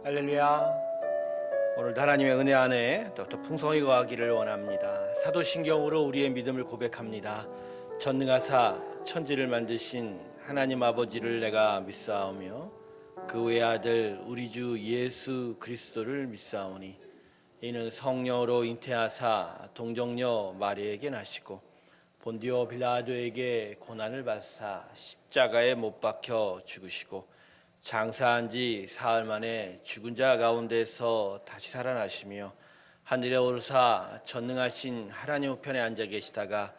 할렐루야. 오늘도 하나님의 은혜 안에 또 풍성히 거하기를 원합니다. 사도신경으로 우리의 믿음을 고백합니다. 전능하사 천지를 만드신 하나님 아버지를 내가 믿사오며 그 외아들 우리 주 예수 그리스도를 믿사오니 이는 성령으로 잉태하사 동정녀 마리에게 나시고 본디오 빌라도에게 고난을 받사 십자가에 못 박혀 죽으시고 장사한 지 사흘 만에 죽은 자 가운데서 다시 살아나시며 하늘에 오르사 전능하신 하나님 우편에 앉아 계시다가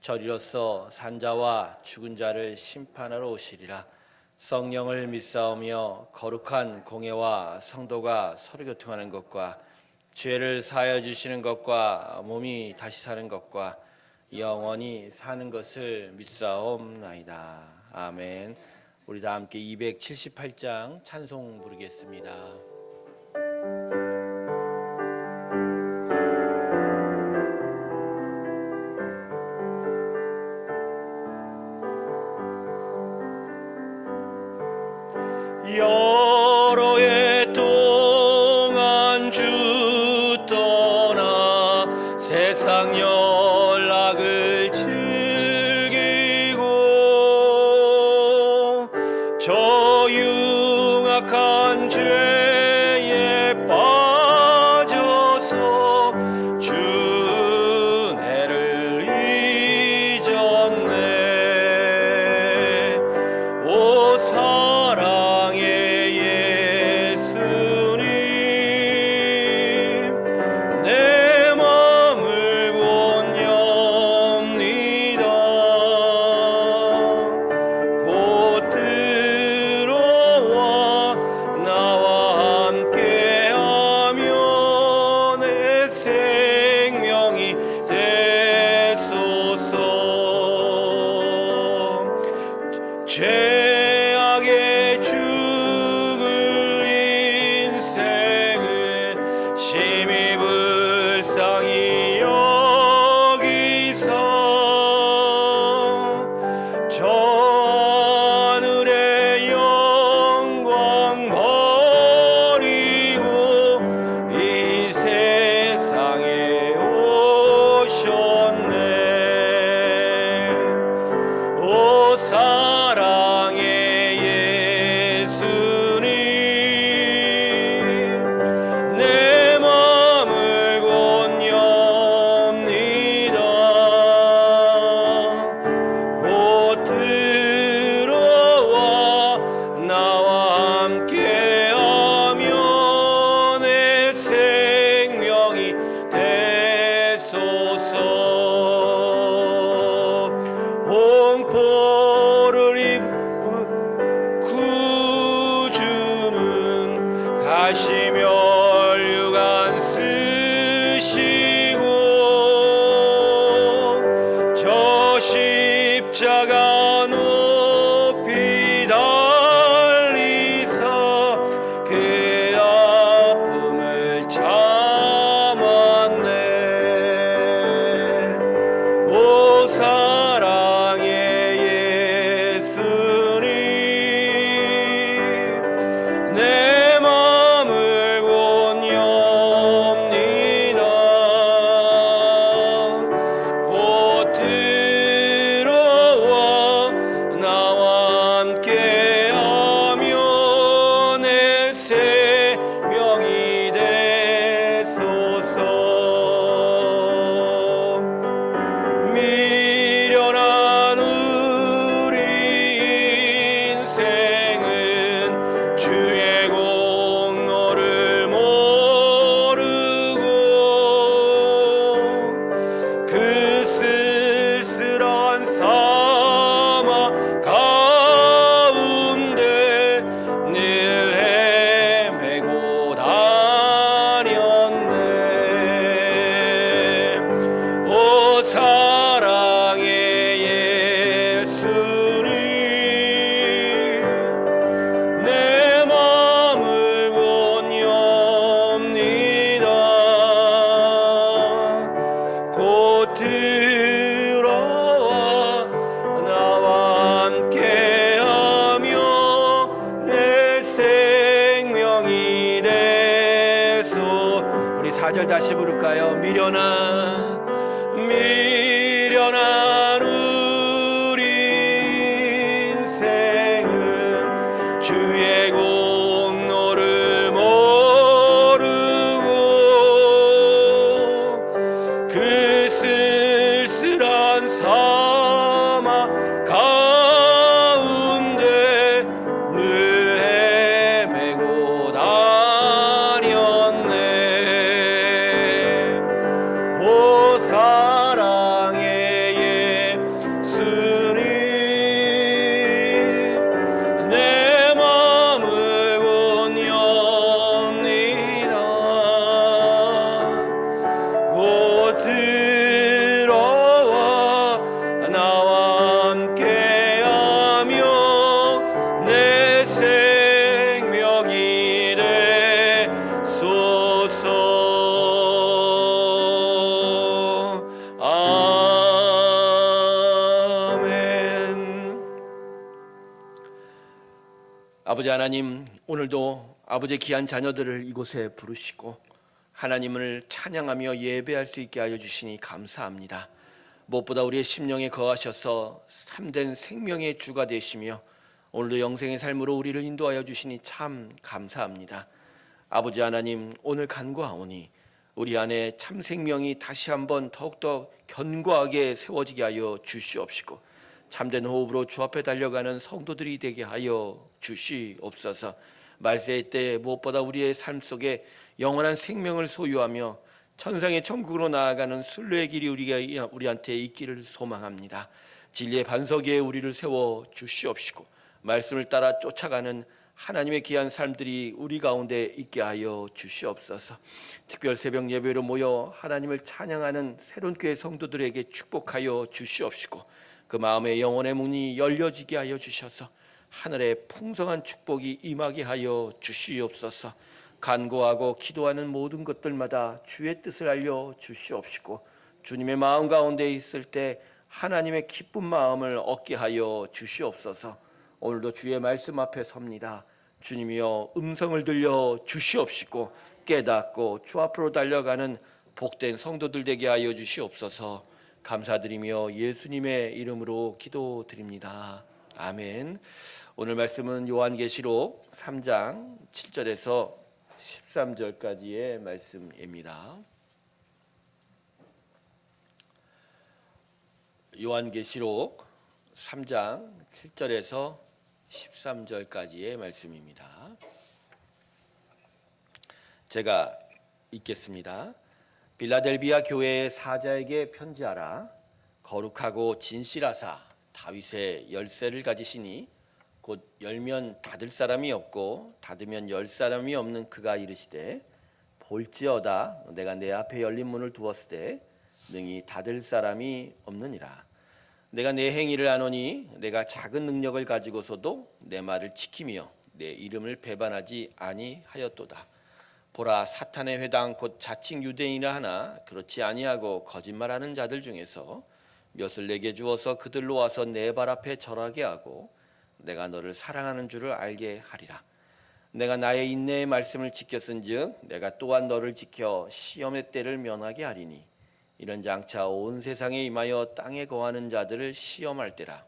저리로서 산자와 죽은 자를 심판하러 오시리라. 성령을 믿사오며 거룩한 공예와 성도가 서로 교통하는 것과 죄를 사하여 주시는 것과 몸이 다시 사는 것과 영원히 사는 것을 믿사옵나이다. 아멘. 우리 다 함께 278장 찬송 부르겠습니다. 여러 해 동안 주 떠나 세상 연락을 즐기고 저 흉악한 죄에 빠져서 주 은혜를 잊었네. 오 사랑의 예수님, 내 맘을 권유합니다. 곧 들어와 나와 함께하며 내 생명이 되소서. 죄악의 죽을 인생을 심히 불쌍히 여기서 저 하늘의 영광 버리고 이 세상에 오셨네. 오 사랑의 예수님, 내 맘을 권유합니다. 곧 들어와 나와 함께하며 내 생명이 되소서. 홍포를 입은 구주는 가시며 혈관 쓰시고 저 십자가 높이 달리사 그 아픔을 참았네. 오 사랑의 예수님, 내 맘을 권유합니다. 곧 들어와 미련한 우리 인생은 주의 공로를 모르고 그 쓸쓸한 사막 가운데 늘 헤매고 다녔네. 오 사랑의 예수님, 내 마음을 곧 엽니다. 곧 들어와 나와 함께하며 내 생명이 되소서. 아멘. 아버지 하나님, 오늘도 아버지의 귀한 자녀들을 이곳에 부르시고 하나님을 찬양하며 예배할 수 있게 하여 주시니 감사합니다. 무엇보다 우리의 심령에 거하셔서 참된 생명의 주가 되시며 오늘도 영생의 삶으로 우리를 인도하여 주시니 참 감사합니다. 아버지 하나님, 오늘 간구하오니 우리 안에 참 생명이 다시 한번 더욱더 견고하게 세워지게 하여 주시옵시고 참된 호흡으로 주 앞에 달려가는 성도들이 되게 하여 주시옵소서. 말세의 때 무엇보다 우리의 삶 속에 영원한 생명을 소유하며 천상의 천국으로 나아가는 순례의 길이 우리한테 있기를 소망합니다. 진리의 반석 위에 우리를 세워 주시옵시고 말씀을 따라 쫓아가는 하나님의 귀한 삶들이 우리 가운데 있게 하여 주시옵소서. 특별 새벽 예배로 모여 하나님을 찬양하는 새로운 교회 성도들에게 축복하여 주시옵시고 그 마음의 영혼의 문이 열려지게 하여 주셔서 하늘의 풍성한 축복이 임하게 하여 주시옵소서. 간구하고 기도하는 모든 것들마다 주의 뜻을 알려 주시옵시고 주님의 마음 가운데 있을 때 하나님의 기쁜 마음을 얻게 하여 주시옵소서. 오늘도 주의 말씀 앞에 섭니다. 주님이여, 음성을 들려 주시옵시고 깨닫고 주 앞으로 달려가는 복된 성도들 되게 하여 주시옵소서. 감사드리며 예수님의 이름으로 기도드립니다. 아멘. 오늘 말씀은 요한계시록 3장 7절에서 13절까지의 말씀입니다. 요한계시록 3장 7절에서 13절까지의 말씀입니다. 제가 읽겠습니다. 빌라델비아 교회의 사자에게 편지하라. 거룩하고 진실하사 다윗의 열쇠를 가지시니 곧 열면 닫을 사람이 없고 닫으면 열 사람이 없는 그가 이르시되 볼지어다 내가 내 앞에 열린 문을 두었을 때 능히 닫을 사람이 없느니라. 내가 내 행위를 아노니 내가 작은 능력을 가지고서도 내 말을 지키며 내 이름을 배반하지 아니하였도다. 보라, 사탄의 회당 곧 자칭 유대인이라 하나 그렇지 아니하고 거짓말하는 자들 중에서 몇을 내게 주어서 그들로 와서 내 발 앞에 절하게 하고 내가 너를 사랑하는 줄을 알게 하리라. 내가 나의 인내의 말씀을 지켰은즉 내가 또한 너를 지켜 시험의 때를 면하게 하리니 이런 장차 온 세상에 임하여 땅에 거하는 자들을 시험할 때라.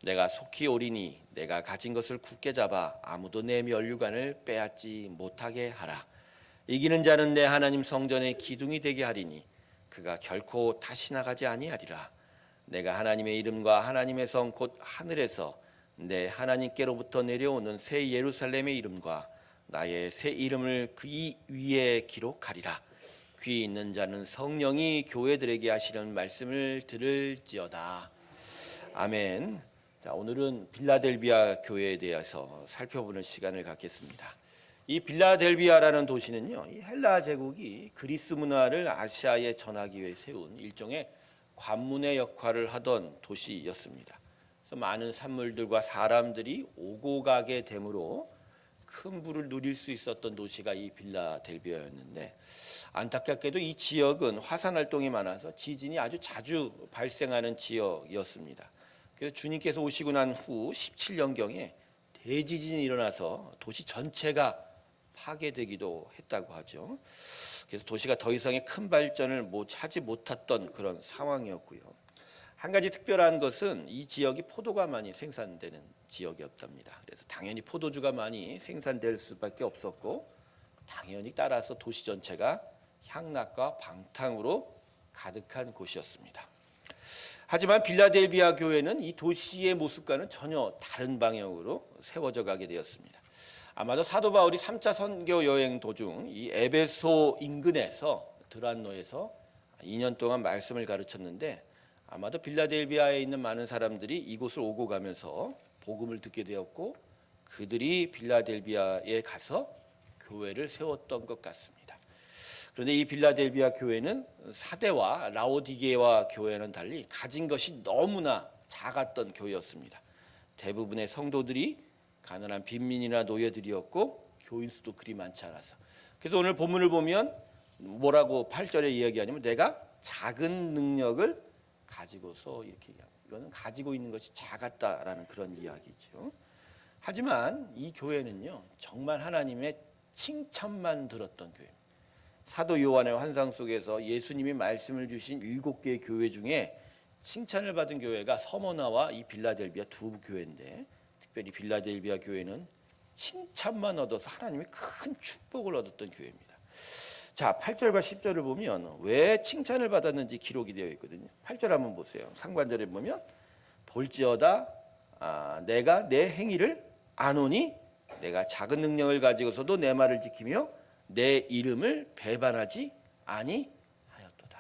내가 속히 오리니 내가 가진 것을 굳게 잡아 아무도 내 면류관을 빼앗지 못하게 하라. 이기는 자는 내 하나님 성전의 기둥이 되게 하리니 그가 결코 다시 나가지 아니하리라. 내가 하나님의 이름과 하나님의 성 곧 하늘에서 내 하나님께로부터 내려오는 새 예루살렘의 이름과 나의 새 이름을 그 위에 기록하리라. 귀 있는 자는 성령이 교회들에게 하시는 말씀을 들을지어다. 아멘. 자, 오늘은 빌라델비아 교회에 대해서 살펴보는 시간을 갖겠습니다. 이 빌라델비아라는 도시는요, 이 헬라 제국이 그리스 문화를 아시아에 전하기 위해 세운 일종의 관문의 역할을 하던 도시였습니다. 그래서 많은 산물들과 사람들이 오고 가게 되므로 큰 부를 누릴 수 있었던 도시가 이 빌라델비아였는데, 안타깝게도 이 지역은 화산 활동이 많아서 지진이 아주 자주 발생하는 지역이었습니다. 그래서 주님께서 오시고 난 후 17년경에 대지진이 일어나서 도시 전체가 파괴되기도 했다고 하죠. 그래서 도시가 더 이상의 큰 발전을 하지 못했던 그런 상황이었고요. 한 가지 특별한 것은 이 지역이 포도가 많이 생산되는 지역이었답니다. 그래서 당연히 포도주가 많이 생산될 수밖에 없었고, 당연히 따라서 도시 전체가 향락과 방탕으로 가득한 곳이었습니다. 하지만 빌라델비아 교회는 이 도시의 모습과는 전혀 다른 방향으로 세워져 가게 되었습니다. 아마도 사도 바울이 3차 선교 여행 도중 이 에베소 인근에서 드란노에서 2년 동안 말씀을 가르쳤는데, 아마도 빌라델비아에 있는 많은 사람들이 이곳을 오고 가면서 복음을 듣게 되었고, 그들이 빌라델비아에 가서 교회를 세웠던 것 같습니다. 그런데 이 빌라델비아 교회는 사대와 라오디게와 교회는 달리 가진 것이 너무나 작았던 교회였습니다. 대부분의 성도들이 가난한 빈민이나 노예들이었고, 교인 수도 그리 많지 않아서. 그래서 오늘 본문을 보면 뭐라고 8절에 이야기하냐면, 내가 작은 능력을 가지고서 이렇게 얘기합니다. 이거는 가지고 있는 것이 작았다라는 그런 이야기죠. 하지만 이 교회는요, 정말 하나님의 칭찬만 들었던 교회입니다. 사도 요한의 환상 속에서 예수님이 말씀을 주신 7개의 교회 중에 칭찬을 받은 교회가 서머나와 이 빌라델비아 두 교회인데, 특별히 빌라델비아 교회는 칭찬만 얻어서 하나님의 큰 축복을 얻었던 교회입니다. 자, 8절과 10절을 보면 왜 칭찬을 받았는지 기록이 되어 있거든요. 8절 한번 보세요. 상반절에 보면 볼지어다 내가 내 행위를 아노니 내가 작은 능력을 가지고서도 내 말을 지키며 내 이름을 배반하지 아니하였도다.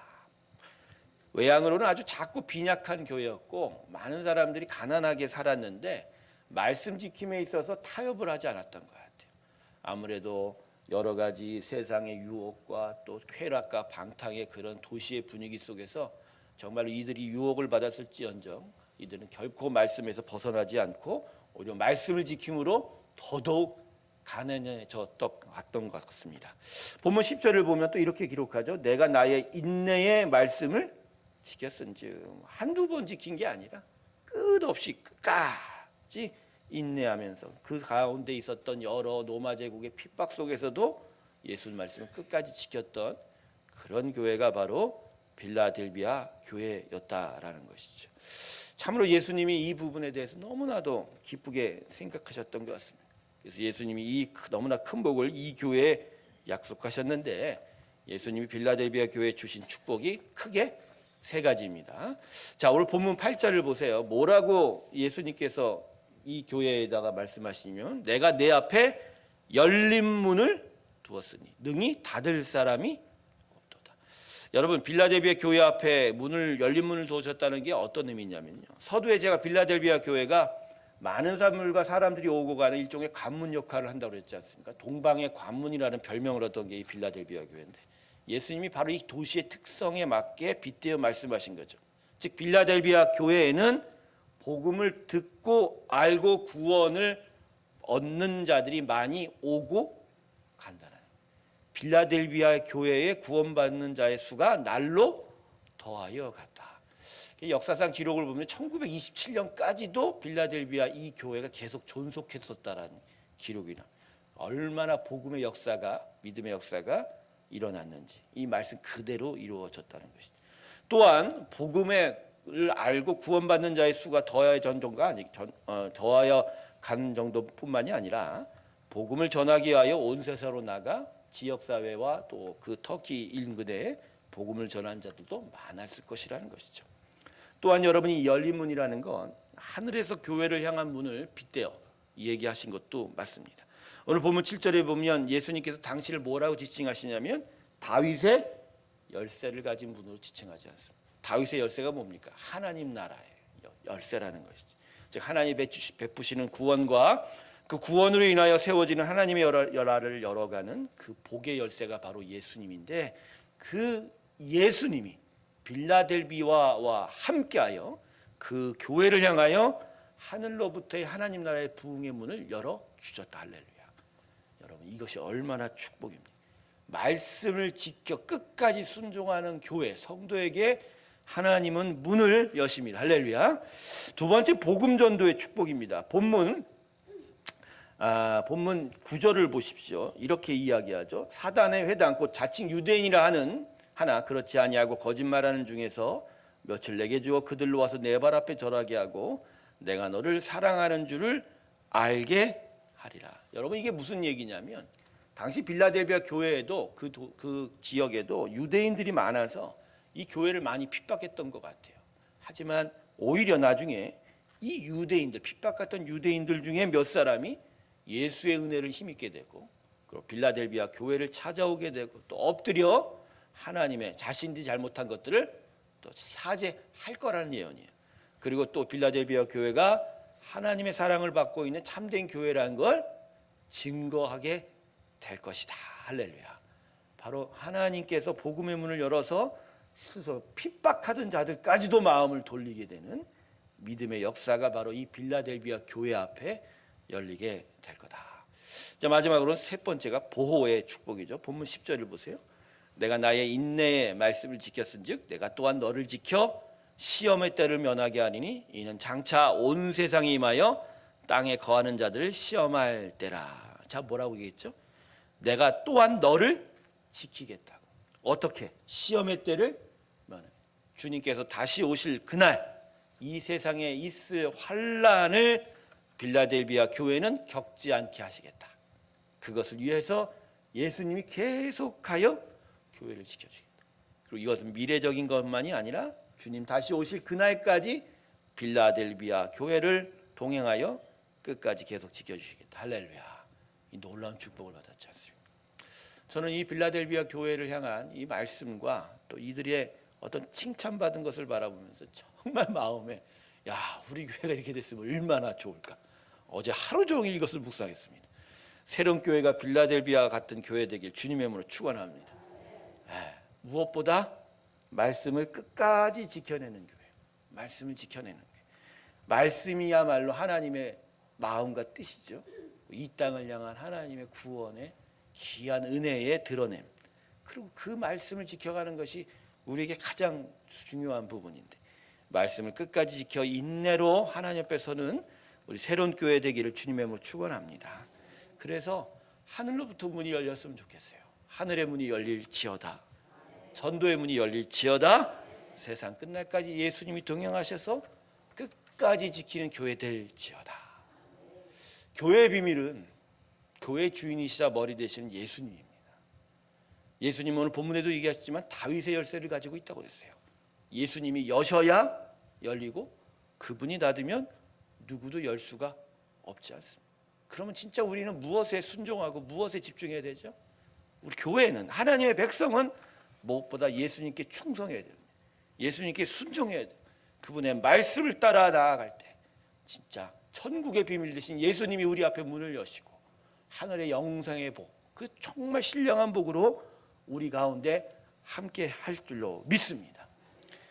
외양으로는 아주 작고 빈약한 교회였고, 많은 사람들이 가난하게 살았는데 말씀 지킴에 있어서 타협을 하지 않았던 것 같아요. 아무래도 여러 가지 세상의 유혹과 또 쾌락과 방탕의 그런 도시의 분위기 속에서 정말 이들이 유혹을 받았을지언정 이들은 결코 말씀에서 벗어나지 않고 오히려 말씀을 지킴으로 더더욱 가난해졌던 것 같습니다. 본문 10절을 보면 또 이렇게 기록하죠. 내가 나의 인내의 말씀을 지켰은즉, 한두 번 지킨 게 아니라 끝없이 끝까지 인내하면서 그 가운데 있었던 여러 로마 제국의 핍박 속에서도 예수 말씀을 끝까지 지켰던 그런 교회가 바로 빌라델비아 교회였다라는 것이죠. 참으로 예수님이 이 부분에 대해서 너무나도 기쁘게 생각하셨던 것 같습니다. 그래서 예수님이 이 너무나 큰 복을 이 교회에 약속하셨는데, 예수님이 빌라델비아 교회에 주신 축복이 크게 세 가지입니다. 자, 오늘 본문 8절을 보세요. 뭐라고 예수님께서 이 교회에다가 말씀하시면, 내가 내 앞에 열린 문을 두었으니 능히 닫을 사람이 없도다. 여러분, 빌라델비아 교회 앞에 열린 문을 두셨다는 게 어떤 의미냐면요, 서두에 제가 빌라델비아 교회가 많은 사물과 사람들이 오고 가는 일종의 관문 역할을 한다고 그랬지 않습니까? 동방의 관문이라는 별명을 얻은 게 이 빌라델비아 교회인데, 예수님이 바로 이 도시의 특성에 맞게 빗대어 말씀하신 거죠. 즉 빌라델비아 교회에는 복음을 듣고 알고 구원을 얻는 자들이 많이 오고 간다는, 빌라델비아 교회에 구원받는 자의 수가 날로 더하여 갔다. 역사상 기록을 보면 1927년까지도 빌라델비아 이 교회가 계속 존속했었다라는 기록이 나. 얼마나 복음의 역사가, 믿음의 역사가 일어났는지 이 말씀 그대로 이루어졌다는 것이죠. 또한 복음을 알고 구원받는 자의 수가 더하여 간 정도뿐만이 아니라 복음을 전하기 위하여 온 세상으로 나가 지역사회와 또 그 터키 인근에 복음을 전한 자들도 많았을 것이라는 것이죠. 또한 여러분이 열린 문이라는 건 하늘에서 교회를 향한 문을 빗대어 얘기하신 것도 맞습니다. 오늘 본문 7절에 보면 예수님께서 당신을 뭐라고 지칭하시냐면 다윗의 열쇠를 가진 분으로 지칭하지 않습니다. 다윗의 열쇠가 뭡니까? 하나님 나라의 열쇠라는 것이죠. 즉 하나님이 베푸시는 구원과 그 구원으로 인하여 세워지는 하나님의 나라를 열어가는 그 복의 열쇠가 바로 예수님인데, 그 예수님이 빌라델비아와 함께하여 그 교회를 향하여 하늘로부터의 하나님 나라의 부흥의 문을 열어주셨다. 할렐루야. 여러분, 이것이 얼마나 축복입니까? 말씀을 지켜 끝까지 순종하는 교회, 성도에게 하나님은 문을 여십니다. 할렐루야. 두 번째, 복음 전도의 축복입니다. 본문 본문 9절을 보십시오. 이렇게 이야기하죠. 사단의 회당 곧 자칭 유대인이라 하는 하나 그렇지 아니하고 거짓말하는 중에서 며칠 내게 주어 그들로 와서 내 발 앞에 절하게 하고 내가 너를 사랑하는 줄을 알게 하리라. 여러분, 이게 무슨 얘기냐면 당시 빌라델비아 교회에도 그 지역에도 유대인들이 많아서 이 교회를 많이 핍박했던 것 같아요. 하지만 오히려 나중에 이 유대인들, 핍박했던 유대인들 중에 몇 사람이 예수의 은혜를 힘입게 되고, 그리고 빌라델비아 교회를 찾아오게 되고, 또 엎드려 하나님의 자신들이 잘못한 것들을 또 사죄할 거라는 예언이에요. 그리고 또 빌라델비아 교회가 하나님의 사랑을 받고 있는 참된 교회라는 걸 증거하게 될 것이다. 할렐루야. 바로 하나님께서 복음의 문을 열어서 스스로 핍박하던 자들까지도 마음을 돌리게 되는 믿음의 역사가 바로 이 빌라델비아 교회 앞에 열리게 될 거다. 자, 마지막으로 세 번째가 보호의 축복이죠. 본문 10절을 보세요. 내가 나의 인내의 말씀을 지켰은즉 내가 또한 너를 지켜 시험의 때를 면하게 하리니 이는 장차 온 세상에 임하여 땅에 거하는 자들을 시험할 때라. 자, 뭐라고 얘기했죠? 내가 또한 너를 지키겠다고. 어떻게? 시험의 때를 면하게. 주님께서 다시 오실 그날 이 세상에 있을 환난을 빌라델비아 교회는 겪지 않게 하시겠다. 그것을 위해서 예수님이 계속하여 교회를 지켜주겠다. 그리고 이것은 미래적인 것만이 아니라 주님 다시 오실 그날까지 빌라델비아 교회를 동행하여 끝까지 계속 지켜주시겠다. 할렐루야. 이 놀라운 축복을 받았지 않습니까? 저는 이 빌라델비아 교회를 향한 이 말씀과 또 이들의 어떤 칭찬받은 것을 바라보면서 정말 마음에 야, 우리 교회가 이렇게 됐으면 얼마나 좋을까. 어제 하루 종일 이것을 묵상했습니다. 새로운 교회가 빌라델비아 같은 교회 되길 주님의 이름으로 축원합니다. 무엇보다 말씀을 끝까지 지켜내는 교회, 말씀을 지켜내는 교회. 말씀이야말로 하나님의 마음과 뜻이죠. 이 땅을 향한 하나님의 구원의 귀한 은혜의 드러냄, 그리고 그 말씀을 지켜가는 것이 우리에게 가장 중요한 부분인데, 말씀을 끝까지 지켜 인내로 하나님 앞에 서는 우리 새로운 교회 되기를 주님의 이름으로 축원합니다. 그래서 하늘로부터 문이 열렸으면 좋겠어요. 하늘의 문이 열릴지어다. 전도의 문이 열릴지어다. 세상 끝날까지 예수님이 동행하셔서 끝까지 지키는 교회 될지어다. 교회의 비밀은 교회 주인이시자 머리 되시는 예수님입니다. 예수님은 오늘 본문에도 얘기하셨지만 다윗의 열쇠를 가지고 있다고 했어요. 예수님이 여셔야 열리고 그분이 닫으면 누구도 열 수가 없지 않습니다. 그러면 진짜 우리는 무엇에 순종하고 무엇에 집중해야 되죠? 우리 교회는, 하나님의 백성은 무엇보다 예수님께 충성해야 됩니다. 예수님께 순종해야 돼요. 그분의 말씀을 따라 나아갈 때 진짜 천국의 비밀 되신 예수님이 우리 앞에 문을 여시고 하늘의 영생의 복, 그 정말 신령한 복으로 우리 가운데 함께 할 줄로 믿습니다.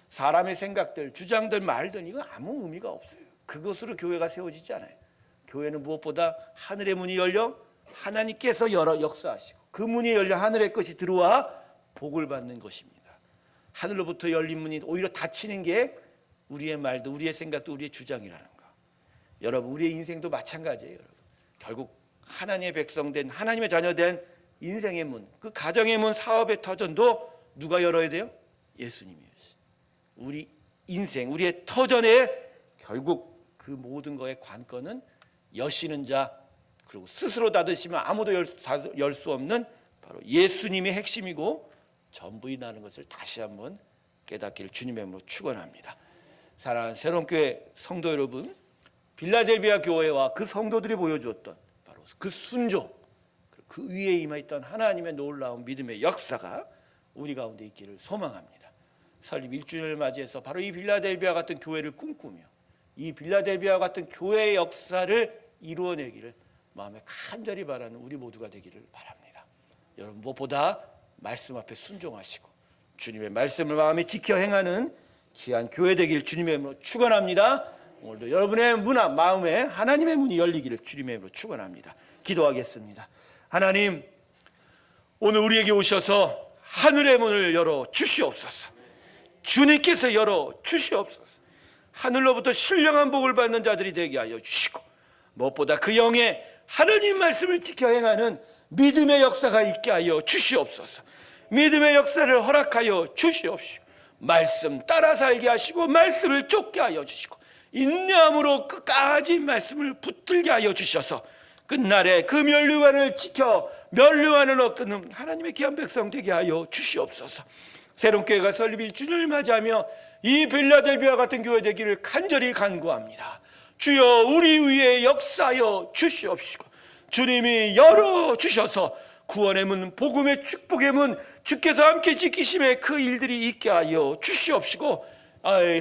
사람의 생각들, 주장들, 말들 이거 아무 의미가 없어요. 그것으로 교회가 세워지지 않아요. 교회는 무엇보다 하늘의 문이 열려 하나님께서 열어 역사하시고 그 문이 열려 하늘의 것이 들어와 복을 받는 것입니다. 하늘로부터 열린 문이 오히려 닫히는 게 우리의 말도 우리의 생각도 우리의 주장이라는 거. 여러분, 우리의 인생도 마찬가지예요. 여러분, 결국 하나님의 백성된, 하나님의 자녀된 인생의 문, 그 가정의 문, 사업의 터전도 누가 열어야 돼요? 예수님이에요. 우리 인생, 우리의 터전에 결국 그 모든 것의 관건은 여시는 자, 그리고 스스로 닫으시면 아무도 열 수 없는 바로 예수님의 핵심이고 전부이라는 것을 다시 한번 깨닫기를 주님의 이름으로 축원합니다. 사랑하는 새로운 교회 성도 여러분, 빌라델비아 교회와 그 성도들이 보여주었던 바로 그 순종, 그 위에 임하였던 하나님의 놀라운 믿음의 역사가 우리 가운데 있기를 소망합니다. 설립 1주년을 맞이해서 바로 이 빌라델비아 같은 교회를 꿈꾸며 이 빌라델비아 같은 교회의 역사를 이루어내기를 마음에 간절히 바라는 우리 모두가 되기를 바랍니다. 여러분, 무엇보다 말씀 앞에 순종하시고 주님의 말씀을 마음에 지켜 행하는 귀한 교회 되기를 주님의 이름으로 축원합니다. 오늘도 여러분의 문 앞, 마음에 하나님의 문이 열리기를 주님의 이름으로 축원합니다. 기도하겠습니다. 하나님, 오늘 우리에게 오셔서 하늘의 문을 열어 주시옵소서. 주님께서 열어 주시옵소서. 하늘로부터 신령한 복을 받는 자들이 되게 하여 주시고 무엇보다 그 영의 하나님 말씀을 지켜 행하는 믿음의 역사가 있게 하여 주시옵소서. 믿음의 역사를 허락하여 주시옵시고, 말씀 따라 살게 하시고 말씀을 쫓게 하여 주시고, 인내함으로 끝까지 말씀을 붙들게 하여 주셔서 끝날에 그 면류관을 지켜 면류관을 얻는 하나님의 귀한 백성 되게 하여 주시옵소서. 새로운 교회가 설립이 주를 맞이하며 이 빌라델비아 같은 교회 되기를 간절히 간구합니다. 주여, 우리 위에 역사하여 주시옵시고, 주님이 열어주셔서 구원의 문, 복음의 축복의 문, 주께서 함께 지키심에 그 일들이 있게 하여 주시옵시고,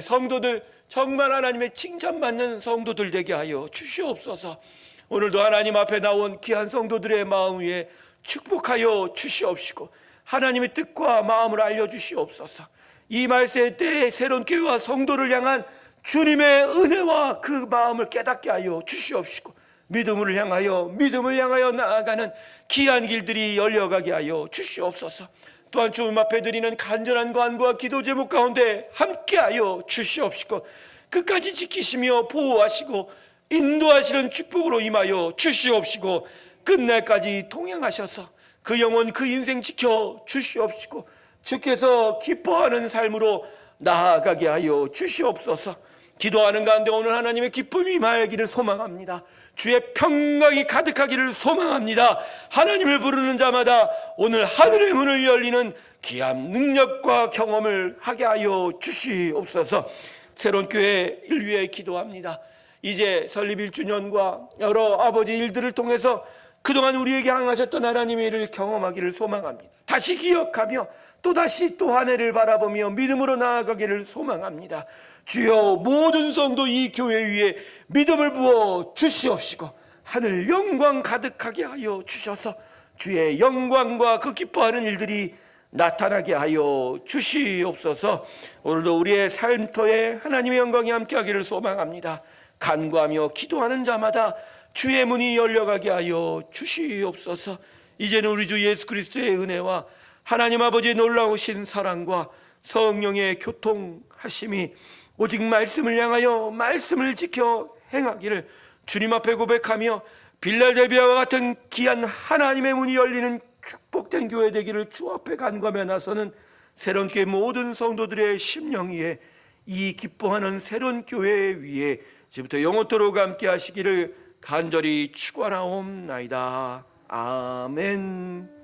성도들 정말 하나님의 칭찬받는 성도들 되게 하여 주시옵소서. 오늘도 하나님 앞에 나온 귀한 성도들의 마음 위에 축복하여 주시옵시고, 하나님의 뜻과 마음을 알려주시옵소서. 이 말세의 때에 새로운 교회와 성도를 향한 주님의 은혜와 그 마음을 깨닫게 하여 주시옵시고, 믿음을 향하여 나아가는 귀한 길들이 열려가게 하여 주시옵소서. 또한 주님 앞에 드리는 간절한 간구와 기도 제목 가운데 함께하여 주시옵시고, 끝까지 지키시며 보호하시고 인도하시는 축복으로 임하여 주시옵시고, 끝날까지 동행하셔서 그 영혼 그 인생 지켜 주시옵시고, 주께서 기뻐하는 삶으로 나아가게 하여 주시옵소서. 기도하는 가운데 오늘 하나님의 기쁨이 임하기를 소망합니다. 주의 평강이 가득하기를 소망합니다. 하나님을 부르는 자마다 오늘 하늘의 문을 열리는 귀한 능력과 경험을 하게 하여 주시옵소서. 새로운 교회 일 위해 기도합니다. 이제 설립 1주년과 여러 아버지 일들을 통해서 그동안 우리에게 행하셨던 하나님의 일을 경험하기를 소망합니다. 다시 기억하며 또다시 또 한 해를 바라보며 믿음으로 나아가기를 소망합니다. 주여, 모든 성도 이 교회 위에 믿음을 부어 주시옵시고, 하늘 영광 가득하게 하여 주셔서 주의 영광과 그 기뻐하는 일들이 나타나게 하여 주시옵소서. 오늘도 우리의 삶터에 하나님의 영광이 함께하기를 소망합니다. 간구하며 기도하는 자마다 주의 문이 열려가게 하여 주시옵소서. 이제는 우리 주 예수 그리스도의 은혜와 하나님 아버지의 놀라우신 사랑과 성령의 교통하심이 오직 말씀을 향하여 말씀을 지켜 행하기를 주님 앞에 고백하며 빌라델비아와 같은 귀한 하나님의 문이 열리는 축복된 교회 되기를 주 앞에 간구하며 나서는 새로운 교회 모든 성도들의 심령 위에, 이 기뻐하는 새로운 교회 위에 지금부터 영원토록 함께 하시기를 간절히 축원하옵나이다. 아멘.